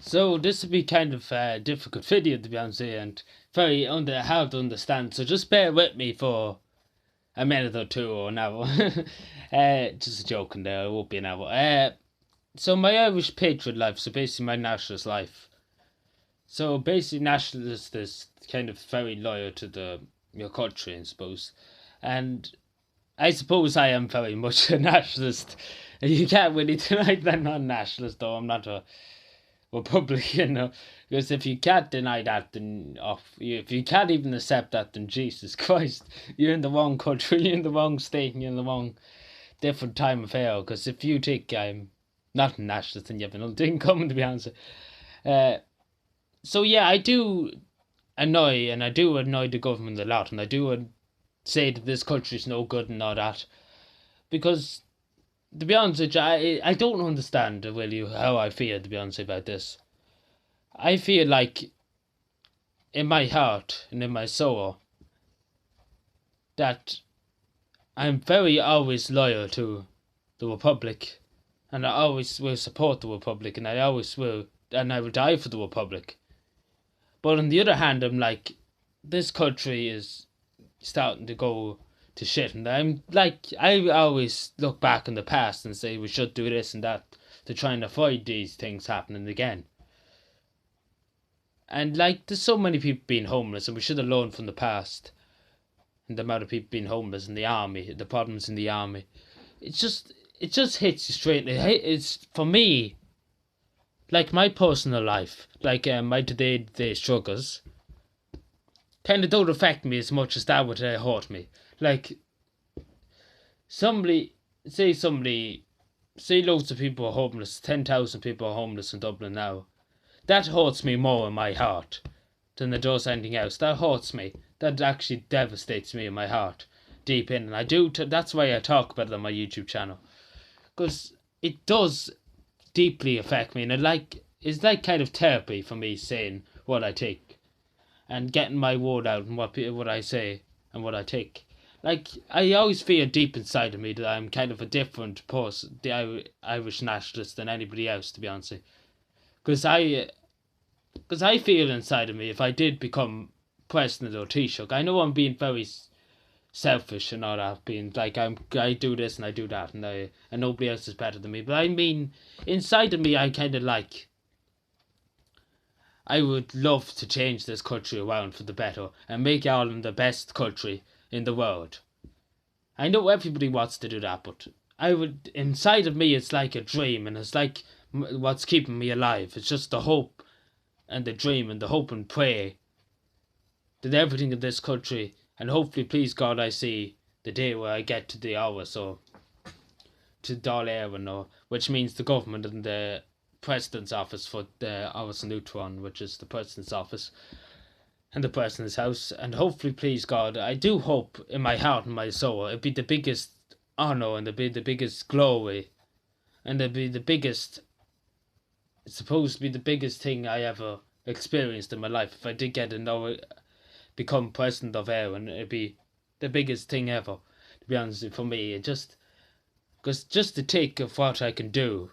So this will be kind of a difficult video to be honest and very hard to understand. So just bear with me for a minute or two or an hour. Just joking there, it won't be an hour. So my Irish patriot life, so basically my nationalist life. So basically nationalist is kind of very loyal to your country, I suppose. And I suppose I am very much a nationalist. You can't really deny that I'm not a nationalist, though I'm not a Republican, because if you can't deny that, then if you can't even accept that, then Jesus Christ, you're in the wrong country, you're in the wrong state, and you're in the wrong different time of era. Because if you think I'm not a nationalist, then you have another thing coming, to be honest. So yeah, I do annoy the government a lot, and I do say that this country is no good and all that, because to be honest with you, I don't understand really how I feel, to be honest, about this. I feel like in my heart and in my soul that I'm very always loyal to the Republic, and I always will support the Republic, and I always will, and I will die for the Republic. But on the other hand, I'm like, this country is starting to go to shit, and I'm like, I always look back in the past and say we should do this and that to try and avoid these things happening again. And like, there's so many people being homeless, and we should have learned from the past. And the amount of people being homeless in the army, the problems in the army, it just hits you straight. It's for me, like my personal life, like my day-to-day struggles, kind of don't affect me as much as that would hurt me. Like somebody, say loads of people are homeless, 10,000 people are homeless in Dublin now. That hurts me more in my heart than it does anything else. That hurts me. That actually devastates me in my heart, deep in. And I do. That's why I talk about it on my YouTube channel, because it does deeply affect me, and it's like kind of therapy for me, saying what I think and getting my word out and what I say and what I think. Like, I always feel deep inside of me that I'm kind of a different person, the Irish nationalist, than anybody else, to be honest. Because I feel inside of me, if I did become president or Taoiseach, I know I'm being very selfish and all that, being like I do this and I do that, and nobody else is better than me. But I mean, inside of me, I kind of like, I would love to change this country around for the better and make Ireland the best country in the world. I know everybody wants to do that, but inside of me, it's like a dream, and it's like what's keeping me alive. It's just the hope and the dream and the hope and pray that everything in this country, and hopefully, please God, I see the day where I get to the hour, so to Dáil Éireann, or which means the government and the president's office for the Áras an Uachtaráin, which is the president's office and the president's house. And hopefully, please God, I do hope in my heart and my soul it'd be the biggest honour, and it'd be the biggest glory, and it'd be the biggest, it's supposed to be the biggest thing I ever experienced in my life. If I did get to become president of Éireann, it'd be the biggest thing ever, to be honest. For me, it just, because just the take of what I can do,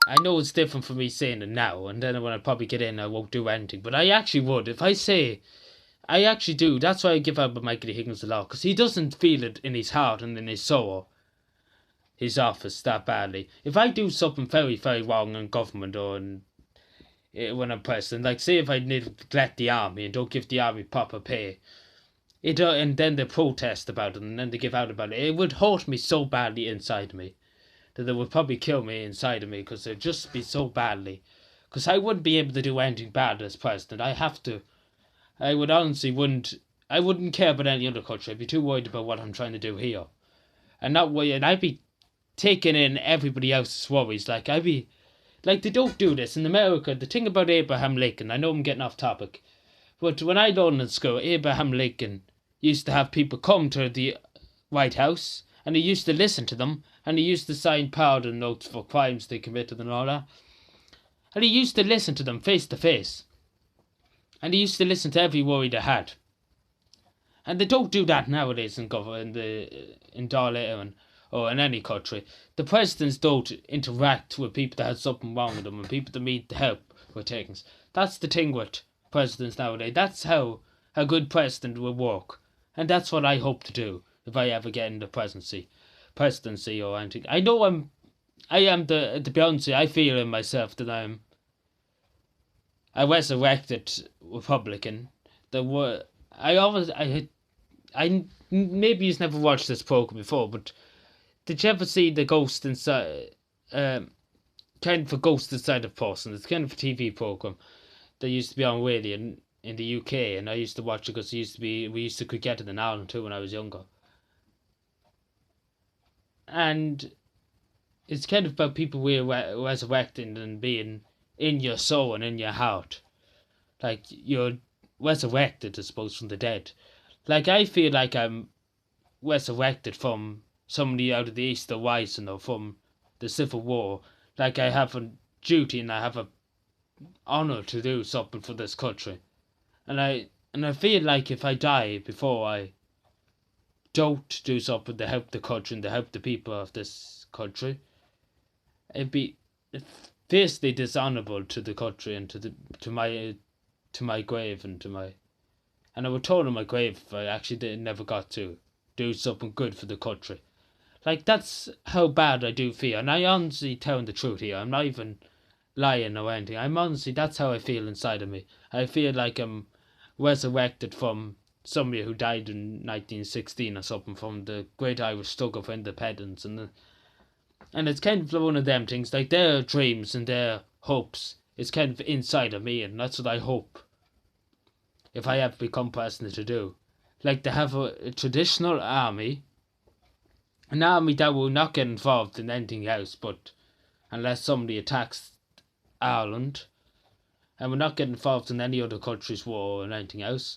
I know it's different for me saying it now, and then when I probably get in, I won't do anything. But I actually would. If I say, I actually do. That's why I give up on Michael Higgins a lot, because he doesn't feel it in his heart and in his soul, his office, that badly. If I do something very, very wrong in government or when I'm president, like say if I neglect the army and don't give the army proper pay, and then they protest about it, and then they give out about it, it would hurt me so badly inside me that it would probably kill me inside of me, because it'd just be so badly. Because I wouldn't be able to do anything bad as president. I would honestly I wouldn't care about any other country. I'd be too worried about what I'm trying to do here. And I'd be taking in everybody else's worries. Like, they don't do this in America. The thing about Abraham Lincoln, I know I'm getting off topic, but when I learned in school, Abraham Lincoln used to have people come to the White House, and he used to listen to them, and he used to sign pardon notes for crimes they committed and all that. And he used to listen to them face to face. And he used to listen to every worry they had. And they don't do that nowadays in Dáil Éireann, or in any country, the presidents don't interact with people that have something wrong with them and people that need help with things. That's the thing with presidents nowadays. That's how a good president will work. And that's what I hope to do if I ever get in the presidency or anything. I know I am to be honest, I feel in myself that I'm a resurrected Republican. I maybe you've never watched this program before, but did you ever see the Ghost Inside? Kind of a Ghost Inside of Person. It's kind of a TV program that used to be on radio in the UK, and I used to watch it because we used to cricket it in Ireland too when I was younger. And it's kind of about people resurrecting and being in your soul and in your heart. Like, you're resurrected, I suppose, from the dead. Like, I feel like I'm resurrected from somebody out of the East of Rising or from the Civil War. Like, I have a duty and I have a honour to do something for this country. And I feel like if I die before I don't do something to help the country and to help the people of this country, it'd be fiercely dishonourable to the country and to my grave and I would told on my grave if I actually never got to do something good for the country. Like, that's how bad I do feel, and I honestly telling the truth here. I'm not even lying or anything. That's how I feel inside of me. I feel like I'm resurrected from somebody who died in 1916 or something, from the great Irish struggle for independence, and it's kind of one of them things, like their dreams and their hopes. It's kind of inside of me, and that's what I hope, if I ever become president, to do. Like, to have a traditional army, an army that will not get involved in anything else, but unless somebody attacks Ireland, and will not get involved in any other country's war or anything else,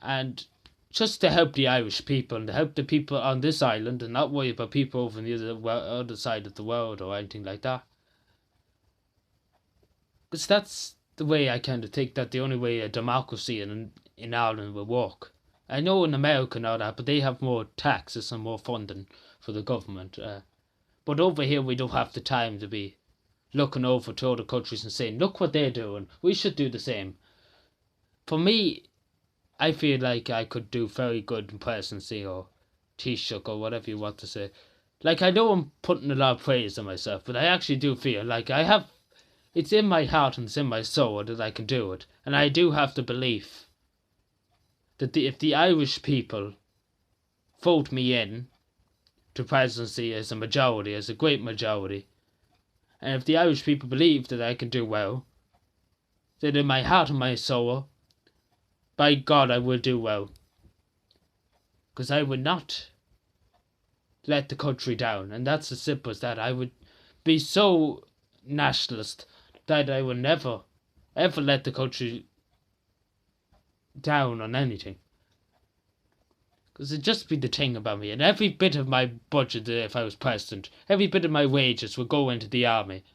and just to help the Irish people and to help the people on this island and not worry about people over on the other side of the world or anything like that. Because that's the way I kind of think that the only way a democracy in Ireland will work. I know in America and all that, but they have more taxes and more funding for the government. But over here we don't have the time to be looking over to other countries and saying, look what they're doing, we should do the same. For me, I feel like I could do very good in presidency or Taoiseach or whatever you want to say. Like, I know I'm putting a lot of praise on myself, but I actually do feel like it's in my heart and it's in my soul that I can do it. And I do have the belief that if the Irish people vote me in to presidency as a great majority, and if the Irish people believe that I can do well, then in my heart and my soul, by God, I will do well. Because I would not let the country down. And that's as simple as that. I would be so nationalist that I would never, ever let the country down on anything. Because it'd just be the thing about me. And every bit of my budget, if I was president, every bit of my wages would go into the army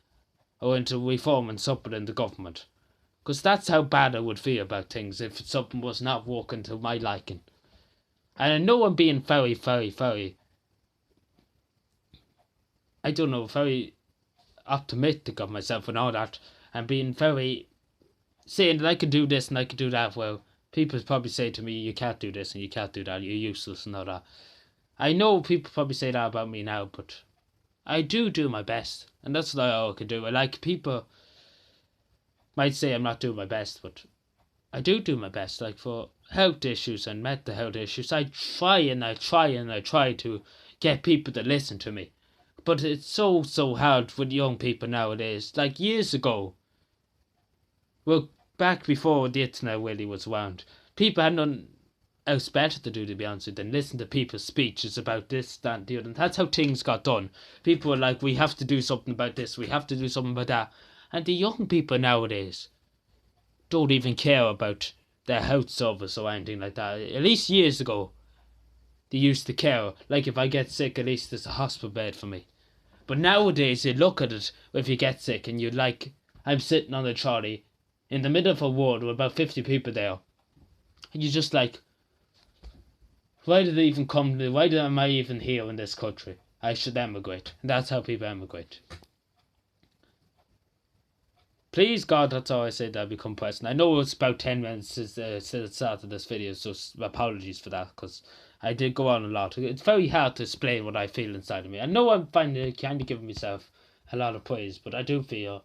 or into reforming something in the government. Because that's how bad I would feel about things if something was not working to my liking. And I know I'm being very, very, very, I don't know, very optimistic of myself and all that. And being very, saying that I can do this and I can do that. Well, people probably say to me, you can't do this and you can't do that, you're useless and all that. I know people probably say that about me now, but I do my best. And that's what I can do. I like people might say I'm not doing my best, but I do my best. Like, for health issues and mental health issues, I try to get people to listen to me. But it's so hard with young people nowadays. Like, years ago, well, back before the internet really was around, people had nothing else better to do, to be honest, than listen to people's speeches about this, that, and the other. And that's how things got done. People were like, we have to do something about this, we have to do something about that. And the young people nowadays don't even care about their health service or anything like that. At least years ago, they used to care. Like, if I get sick, at least there's a hospital bed for me. But nowadays, you look at it, if you get sick, and you're like, I'm sitting on a trolley in the middle of a ward with about 50 people there. And you're just like, why did they even come? Why am I even here in this country? I should emigrate. And that's how people emigrate. Please God, that's all I said that I become president. I know it's about 10 minutes since the start of this video, so apologies for that, because I did go on a lot. It's very hard to explain what I feel inside of me. I know I'm finally kind of giving myself a lot of praise, but I do feel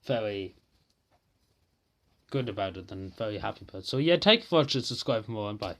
very good about it and very happy about it. So yeah, thank you for watching, subscribe for more, and bye.